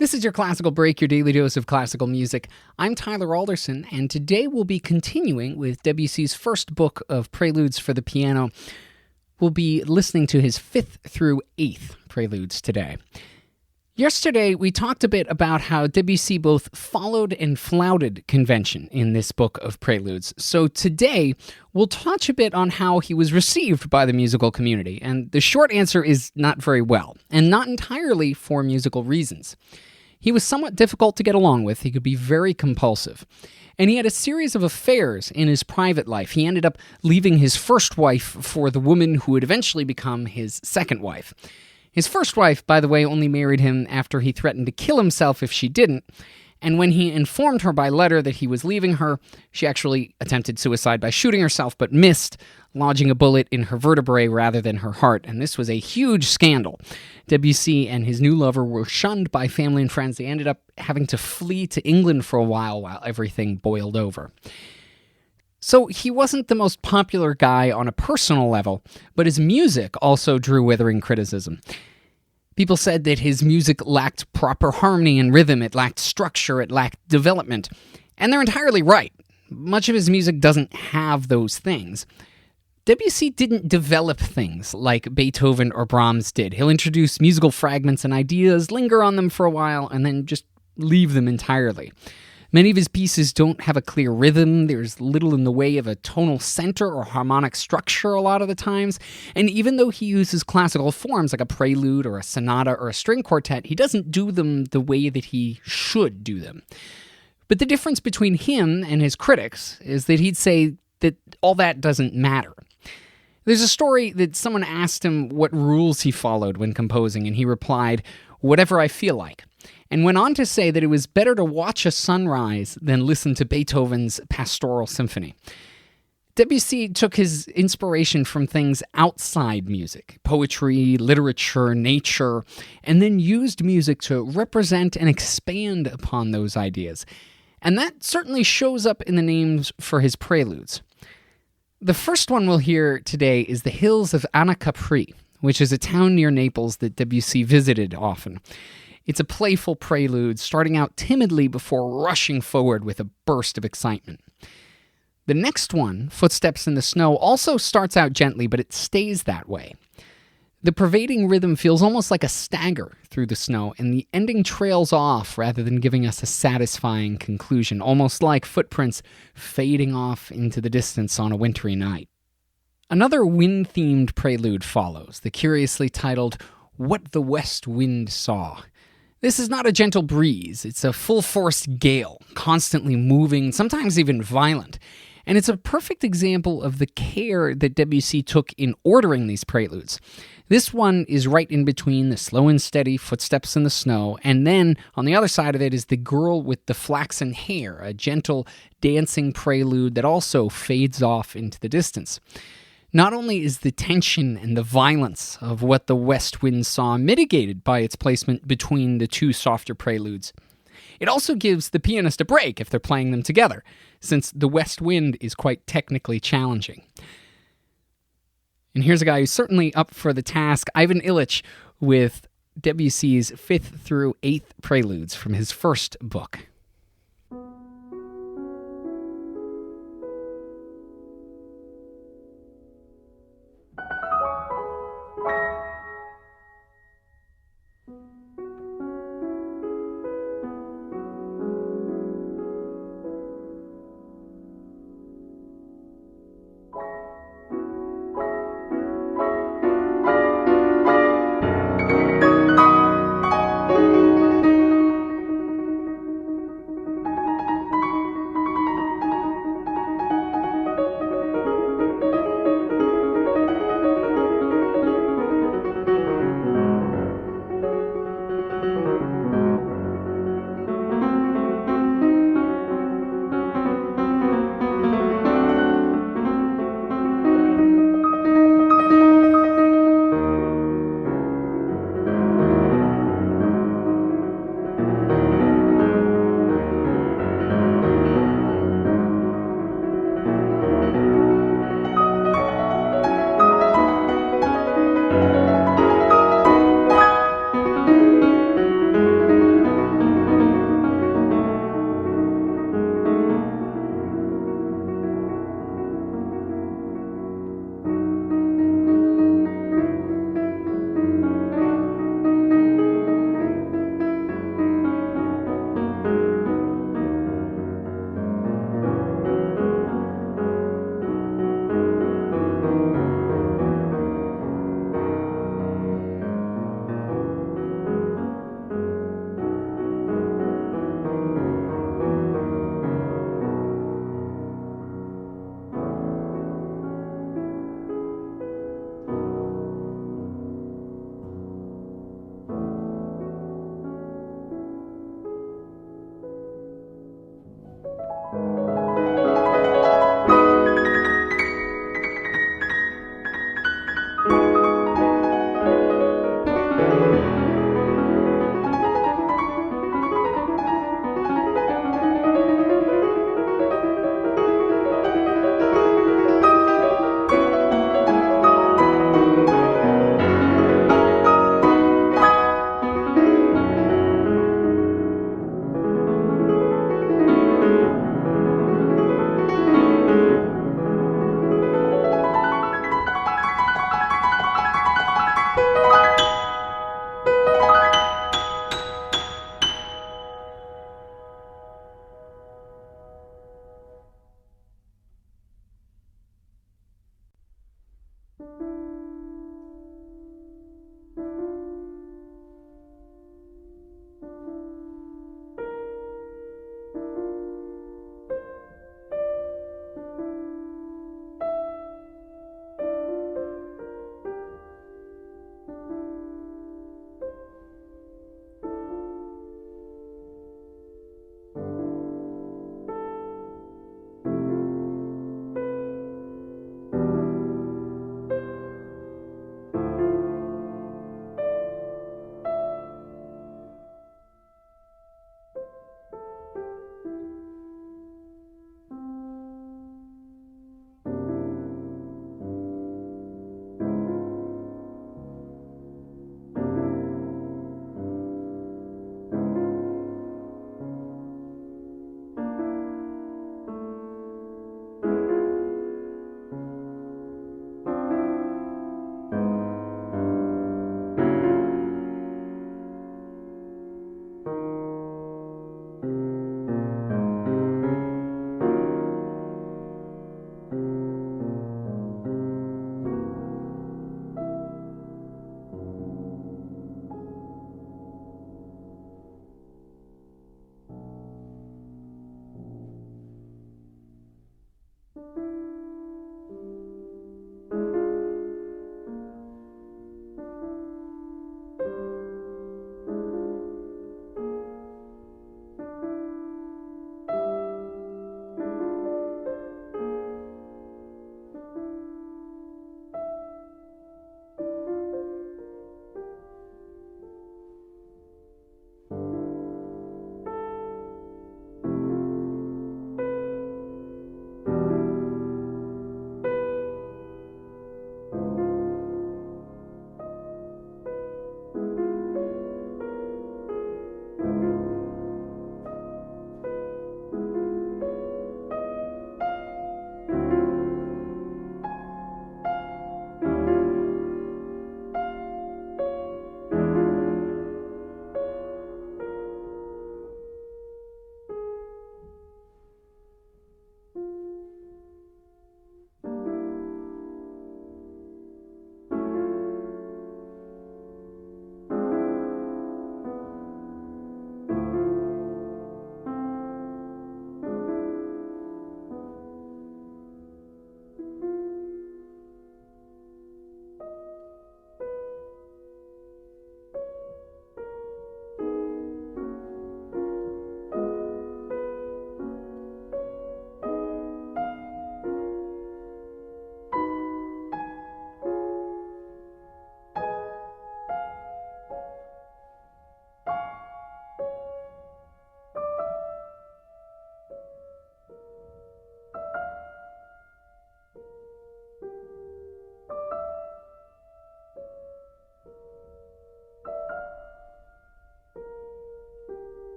This is your Classical Break, your daily dose of classical music. I'm Tyler Alderson, and today we'll be continuing with Debussy's first book of Preludes for the piano. We'll be listening to his 5th through 8th Preludes today. Yesterday, we talked a bit about how Debussy both followed and flouted convention in this book of Preludes. So today, we'll touch a bit on how he was received by the musical community. And the short answer is not very well, and not entirely for musical reasons. He was somewhat difficult to get along with. He could be very compulsive. And he had a series of affairs in his private life. He ended up leaving his first wife for the woman who would eventually become his second wife. His first wife, by the way, only married him after he threatened to kill himself if she didn't. And when he informed her by letter that he was leaving her, she actually attempted suicide by shooting herself, but missed, lodging a bullet in her vertebrae rather than her heart. And this was a huge scandal. Debussy and his new lover were shunned by family and friends. They ended up having to flee to England for a while everything boiled over. So he wasn't the most popular guy on a personal level, but his music also drew withering criticism. People said that his music lacked proper harmony and rhythm, it lacked structure, it lacked development. And they're entirely right. Much of his music doesn't have those things. Debussy didn't develop things like Beethoven or Brahms did. He'll introduce musical fragments and ideas, linger on them for a while, and then just leave them entirely. Many of his pieces don't have a clear rhythm. There's little in the way of a tonal center or harmonic structure a lot of the times. And even though he uses classical forms like a prelude or a sonata or a string quartet, he doesn't do them the way that he should do them. But the difference between him and his critics is that he'd say that all that doesn't matter. There's a story that someone asked him what rules he followed when composing, and he replied, "Whatever I feel like," and went on to say that it was better to watch a sunrise than listen to Beethoven's Pastoral Symphony. Debussy took his inspiration from things outside music, poetry, literature, nature, and then used music to represent and expand upon those ideas. And that certainly shows up in the names for his preludes. The first one we'll hear today is the Hills of Anacapri, which is a town near Naples that Debussy visited often. It's a playful prelude, starting out timidly before rushing forward with a burst of excitement. The next one, Footsteps in the Snow, also starts out gently, but it stays that way. The pervading rhythm feels almost like a stagger through the snow, and the ending trails off rather than giving us a satisfying conclusion, almost like footprints fading off into the distance on a wintry night. Another wind-themed prelude follows, the curiously titled What the West Wind Saw. This is not a gentle breeze, it's a full-force gale, constantly moving, sometimes even violent. And it's a perfect example of the care that Debussy took in ordering these preludes. This one is right in between the slow and steady Footsteps in the Snow, and then on the other side of it is the Girl with the Flaxen Hair, a gentle dancing prelude that also fades off into the distance. Not only is the tension and the violence of What the West Wind Saw mitigated by its placement between the two softer preludes, it also gives the pianist a break if they're playing them together, since the west wind is quite technically challenging. And here's a guy who's certainly up for the task, Ivan Illich, with Debussy's 5th through 8th Preludes from his first book.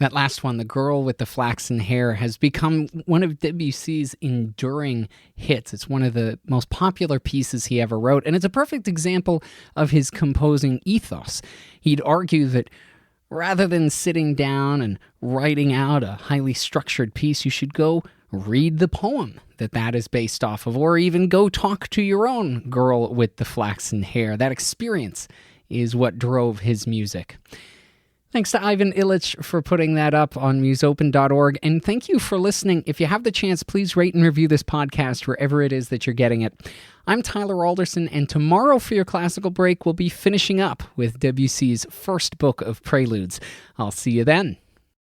That last one, The Girl with the Flaxen Hair, has become one of Debussy's enduring hits. It's one of the most popular pieces he ever wrote, and it's a perfect example of his composing ethos. He'd argue that rather than sitting down and writing out a highly structured piece, you should go read the poem that is based off of, or even go talk to your own girl with the flaxen hair. That experience is what drove his music. Thanks to Ivan Illich for putting that up on musopen.org, and thank you for listening. If you have the chance, please rate and review this podcast wherever it is that you're getting it. I'm Tyler Alderson, and tomorrow for your classical break, we'll be finishing up with Debussy's first book of Preludes. I'll see you then.